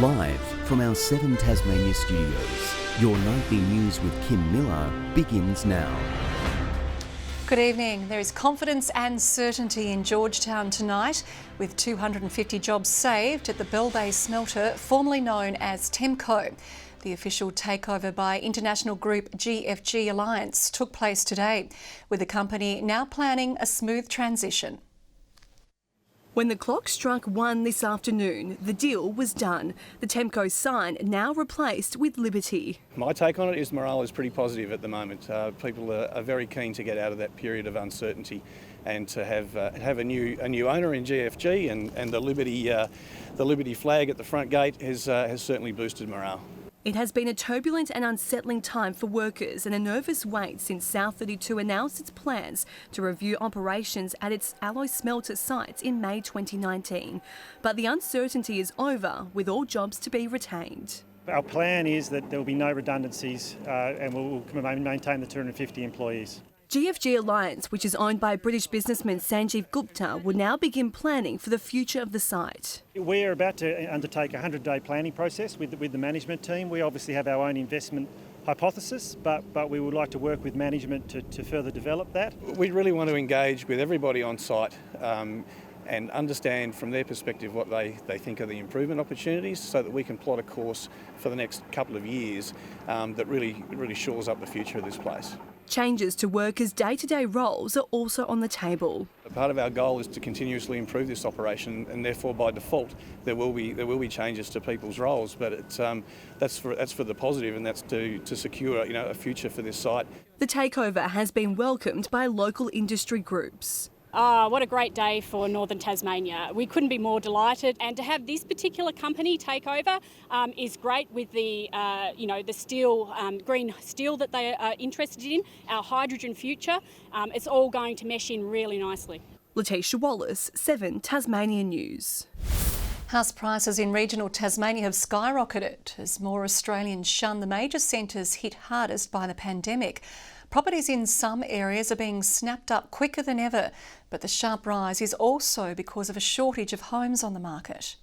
Live from our 7 Tasmania studios, your nightly news with Kim Miller begins now. Good evening. There is confidence and certainty in Georgetown tonight, with 250 jobs saved at the Bell Bay smelter, formerly known as TEMCO. The official takeover by international group GFG Alliance took place today, with the company now planning a smooth transition. When the clock struck 1 this afternoon, the deal was done. The TEMCO sign now replaced with Liberty. My take on it is morale is pretty positive at the moment. People are very keen to get out of that period of uncertainty and to have a new owner in GFG, and the Liberty flag at the front gate has certainly boosted morale. It has been a turbulent and unsettling time for workers and a nervous wait since South32 announced its plans to review operations at its alloy smelter sites in May 2019. But the uncertainty is over, with all jobs to be retained. Our plan is that there will be no redundancies and we'll maintain the 250 employees. GFG Alliance, which is owned by British businessman Sanjeev Gupta, will now begin planning for the future of the site. We are about to undertake a 100-day planning process with the management team. We obviously have our own investment hypothesis, but we would like to work with management to further develop that. We really want to engage with everybody on site and understand from their perspective what they think are the improvement opportunities, so that we can plot a course for the next couple of years that really shores up the future of this place. Changes to workers' day-to-day roles are also on the table. Part of our goal is to continuously improve this operation, and therefore by default there will be changes to people's roles. But that's for the positive, and that's to secure a future for this site. The takeover has been welcomed by local industry groups. What a great day for Northern Tasmania. We couldn't be more delighted, and to have this particular company take over is great with the the steel, green steel that they are interested in, our hydrogen future. It's all going to mesh in really nicely. Letitia Wallace, 7 Tasmania News. House prices in regional Tasmania have skyrocketed as more Australians shun the major centres hit hardest by the pandemic. Properties in some areas are being snapped up quicker than ever, but the sharp rise is also because of a shortage of homes on the market.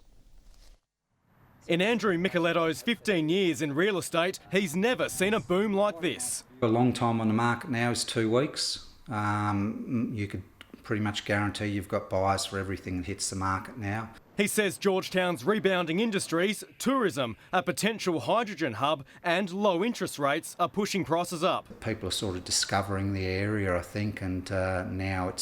In Andrew Micheletto's 15 years in real estate, he's never seen a boom like this. A long time on the market now is 2 weeks. You could pretty much guarantee you've got buyers for everything that hits the market now. He says Georgetown's rebounding industries, tourism, a potential hydrogen hub and low interest rates are pushing prices up. People are sort of discovering the area, I think, and now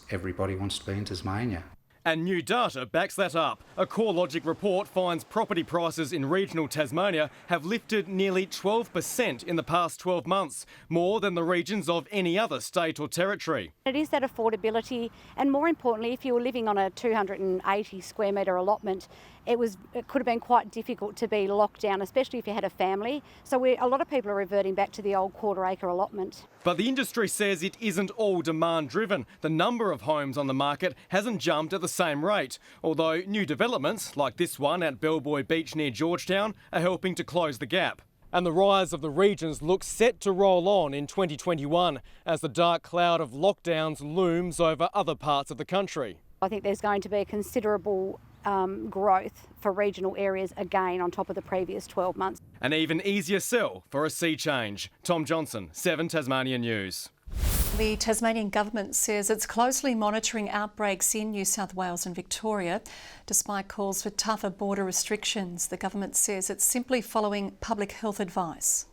everybody wants to be in Tasmania. And new data backs that up. A CoreLogic report finds property prices in regional Tasmania have lifted nearly 12% in the past 12 months, more than the regions of any other state or territory. It is that affordability, and more importantly, if you were living on a 280 square metre allotment, it could have been quite difficult to be locked down, especially if you had a family. So a lot of people are reverting back to the old quarter-acre allotment. But the industry says it isn't all demand-driven. The number of homes on the market hasn't jumped at the same rate, although new developments, like this one at Bellboy Beach near Georgetown, are helping to close the gap. And the rise of the regions looks set to roll on in 2021 as the dark cloud of lockdowns looms over other parts of the country. I think there's going to be a considerable growth for regional areas again on top of the previous 12 months. An even easier sell for a sea change. Tom Johnson, 7 Tasmania News. The Tasmanian government says it's closely monitoring outbreaks in New South Wales and Victoria. Despite calls for tougher border restrictions, the government says it's simply following public health advice.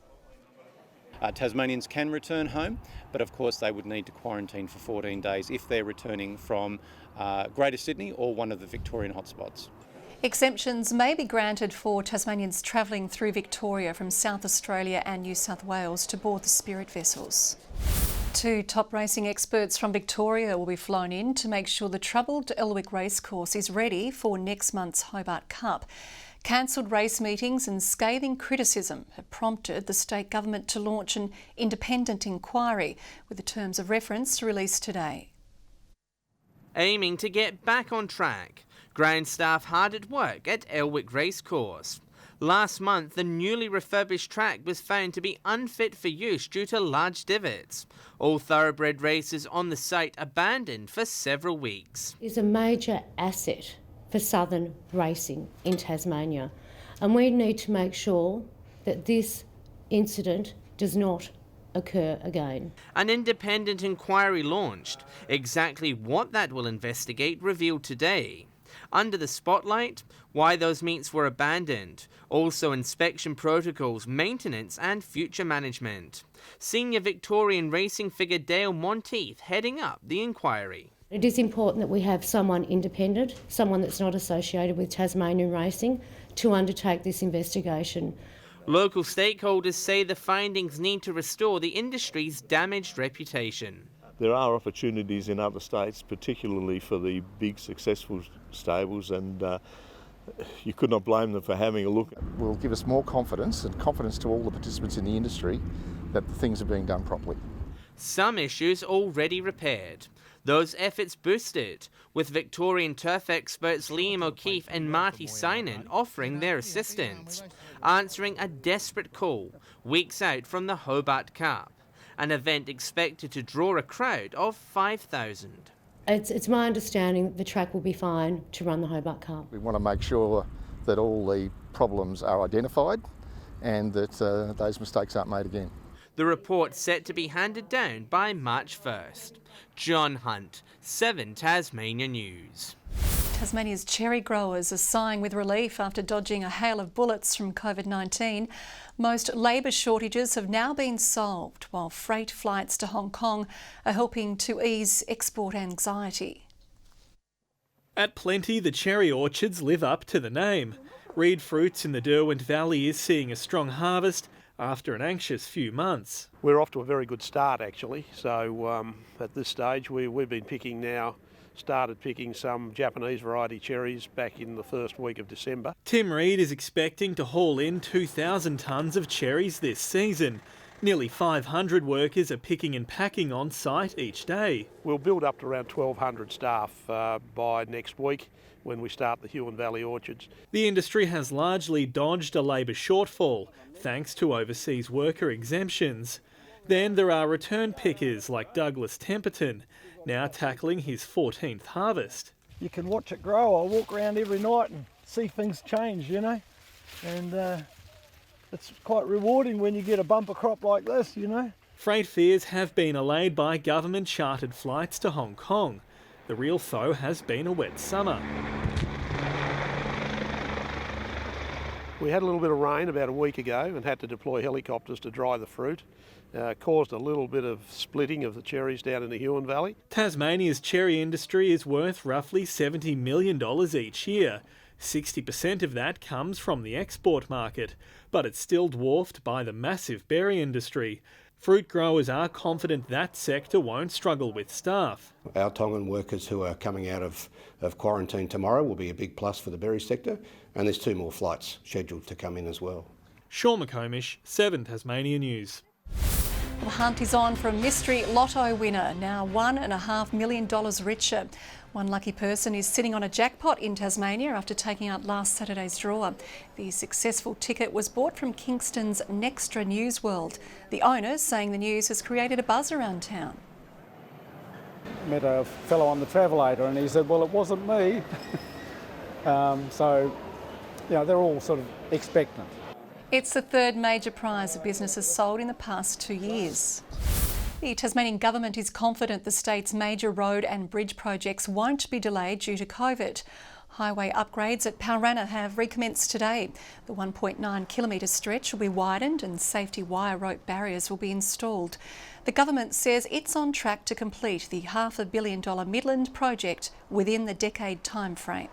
Tasmanians can return home, but of course they would need to quarantine for 14 days if they're returning from Greater Sydney or one of the Victorian hotspots. Exemptions may be granted for Tasmanians travelling through Victoria from South Australia and New South Wales to board the Spirit vessels. 2 top racing experts from Victoria will be flown in to make sure the troubled Elwick Racecourse is ready for next month's Hobart Cup. Cancelled race meetings and scathing criticism have prompted the state government to launch an independent inquiry, with the terms of reference released today. Aiming to get back on track, ground staff hard at work at Elwick Racecourse. Last month, the newly refurbished track was found to be unfit for use due to large divots. All thoroughbred races on the site abandoned for several weeks. It's a major asset for southern racing in Tasmania. And we need to make sure that this incident does not occur again. An independent inquiry launched. Exactly what that will investigate revealed today. Under the spotlight, why those meets were abandoned. Also inspection protocols, maintenance and future management. Senior Victorian racing figure Dale Monteith heading up the inquiry. It is important that we have someone independent, someone that's not associated with Tasmanian racing, to undertake this investigation. Local stakeholders say the findings need to restore the industry's damaged reputation. There are opportunities in other states, particularly for the big successful stables, and you could not blame them for having a look. It will give us more confidence and confidence to all the participants in the industry that things are being done properly. Some issues already repaired. Those efforts boosted, with Victorian turf experts Liam O'Keefe and Marty Synan offering their assistance, answering a desperate call weeks out from the Hobart Cup, an event expected to draw a crowd of 5,000. It's my understanding that the track will be fine to run the Hobart Cup. We want to make sure that all the problems are identified and that those mistakes aren't made again. The report set to be handed down by March 1st. John Hunt, 7 Tasmania News. Tasmania's cherry growers are sighing with relief after dodging a hail of bullets from COVID-19. Most labour shortages have now been solved, while freight flights to Hong Kong are helping to ease export anxiety. At Plenty, the cherry orchards live up to the name. Reed Fruits in the Derwent Valley is seeing a strong harvest after an anxious few months. We're off to a very good start actually, so at this stage we've been picking now, started picking some Japanese variety cherries back in the first week of December. Tim Reed is expecting to haul in 2,000 tonnes of cherries this season. Nearly 500 workers are picking and packing on site each day. We'll build up to around 1,200 staff by next week when we start the Huon Valley orchards. The industry has largely dodged a labour shortfall thanks to overseas worker exemptions. Then there are return pickers like Douglas Temperton, now tackling his 14th harvest. You can watch it grow. I walk around every night and see things change, you know, and it's quite rewarding when you get a bumper crop like this, you know. Freight fears have been allayed by government chartered flights to Hong Kong. The real foe has been a wet summer. We had a little bit of rain about a week ago and had to deploy helicopters to dry the fruit. Caused a little bit of splitting of the cherries down in the Huon Valley. Tasmania's cherry industry is worth roughly $70 million each year. 60% of that comes from the export market, but it's still dwarfed by the massive berry industry. Fruit growers are confident that sector won't struggle with staff. Our Tongan workers who are coming out of quarantine tomorrow will be a big plus for the berry sector, and there's 2 more flights scheduled to come in as well. Sean McComish, 7 Tasmania News. The hunt is on for a mystery lotto winner, now $1.5 million richer. One lucky person is sitting on a jackpot in Tasmania after taking out last Saturday's draw. The successful ticket was bought from Kingston's Nextra News World. The owner saying the news has created a buzz around town. Met a fellow on the Travelator and he said, well, it wasn't me. So, you know, they're all sort of expectant. It's the third major prize a business has sold in the past 2 years. The Tasmanian government is confident the state's major road and bridge projects won't be delayed due to COVID. Highway upgrades at Paurana have recommenced today. The 1.9 kilometre stretch will be widened and safety wire rope barriers will be installed. The government says it's on track to complete the $500 million Midland project within the decade time frame.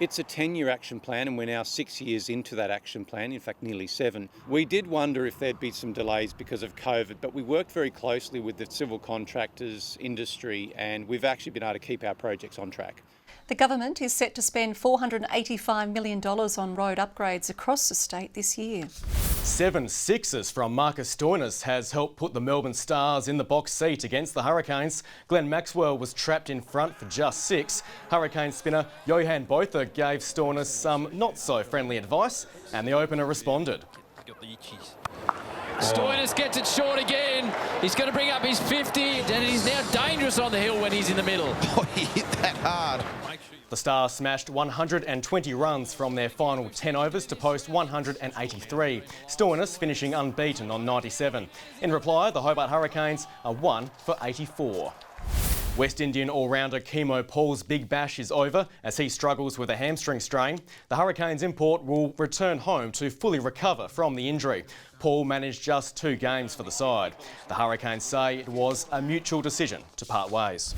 It's a 10-year action plan and we're now 6 years into that action plan, in fact nearly 7. We did wonder if there'd be some delays because of COVID, but we worked very closely with the civil contractors industry and we've actually been able to keep our projects on track. The government is set to spend $485 million on road upgrades across the state this year. 7 sixes from Marcus Stoinis has helped put the Melbourne Stars in the box seat against the Hurricanes. Glenn Maxwell was trapped in front for just 6. Hurricane spinner Johan Botha gave Stoinis some not-so-friendly advice and the opener responded. Stoinis gets it short again. He's going to bring up his 50 and he's now dangerous on the hill when he's in the middle. Oh, he hit that hard. The Stars smashed 120 runs from their final 10 overs to post 183. Stoinis finishing unbeaten on 97. In reply, the Hobart Hurricanes are 1 for 84. West Indian all-rounder Kemo Paul's big bash is over as he struggles with a hamstring strain. The Hurricanes import will return home to fully recover from the injury. Paul managed just 2 games for the side. The Hurricanes say it was a mutual decision to part ways.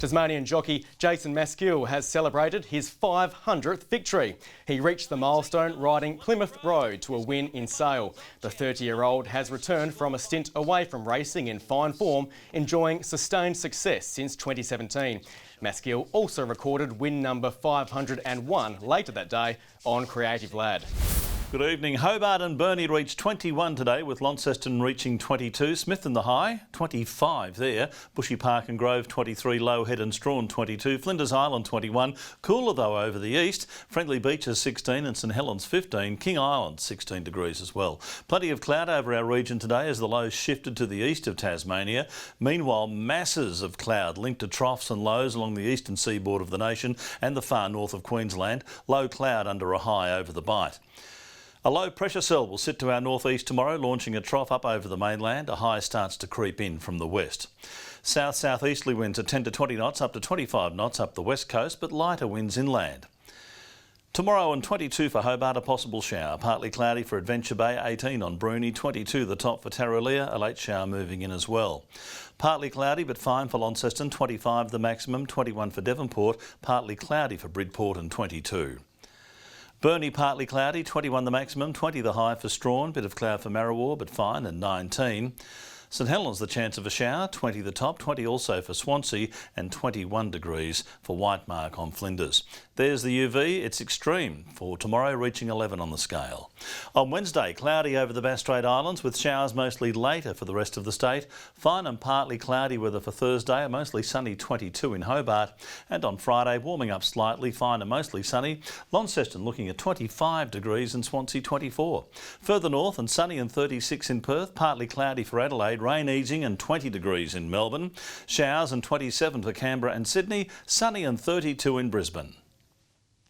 Tasmanian jockey Jason Maskill has celebrated his 500th victory. He reached the milestone riding Plymouth Road to a win in Sale. The 30-year-old has returned from a stint away from racing in fine form, enjoying sustained success since 2017. Maskill also recorded win number 501 later that day on Creative Lad. Good evening. Hobart and Burnie reached 21 today, with Launceston reaching 22. Smith in the high, 25 there. Bushy Park and Grove 23. Low Head and Strawn 22. Flinders Island 21. Cooler though over the east. Friendly Beaches 16 and St Helens 15. King Island 16 degrees as well. Plenty of cloud over our region today as the lows shifted to the east of Tasmania. Meanwhile, masses of cloud linked to troughs and lows along the eastern seaboard of the nation and the far north of Queensland. Low cloud under a high over the Bight. A low pressure cell will sit to our northeast tomorrow, launching a trough up over the mainland. A high starts to creep in from the west. South-southeasterly winds are 10 to 20 knots, up to 25 knots up the west coast, but lighter winds inland. Tomorrow on 22 for Hobart, a possible shower. Partly cloudy for Adventure Bay, 18 on Bruny, 22 the top for Tarraleah, a late shower moving in as well. Partly cloudy but fine for Launceston, 25 the maximum, 21 for Devonport, partly cloudy for Bridport and 22. Burnie partly cloudy, 21 the maximum, 20 the high for Strawn, bit of cloud for Marrawar but fine and 19. St Helens the chance of a shower, 20 the top, 20 also for Swansea and 21 degrees for Whitemark on Flinders. There's the UV, it's extreme for tomorrow, reaching 11 on the scale. On Wednesday, cloudy over the Bass Strait Islands with showers mostly later for the rest of the state. Fine and partly cloudy weather for Thursday, mostly sunny 22 in Hobart. And on Friday, warming up slightly, fine and mostly sunny. Launceston looking at 25 degrees and Swansea 24. Further north and sunny and 36 in Perth, partly cloudy for Adelaide, rain easing and 20 degrees in Melbourne. Showers and 27 for Canberra and Sydney, sunny and 32 in Brisbane.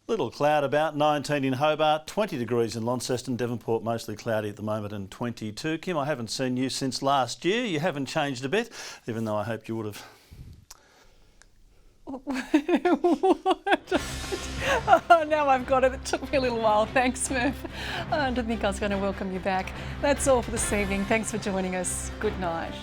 Little cloud about, 19 in Hobart, 20 degrees in Launceston, Devonport mostly cloudy at the moment and 22. Kim, I haven't seen you since last year. You haven't changed a bit, even though I hoped you would have. Oh, now I've got it. It took me a little while. Thanks, Murph. I didn't think I was going to welcome you back. That's all for this evening. Thanks for joining us. Good night.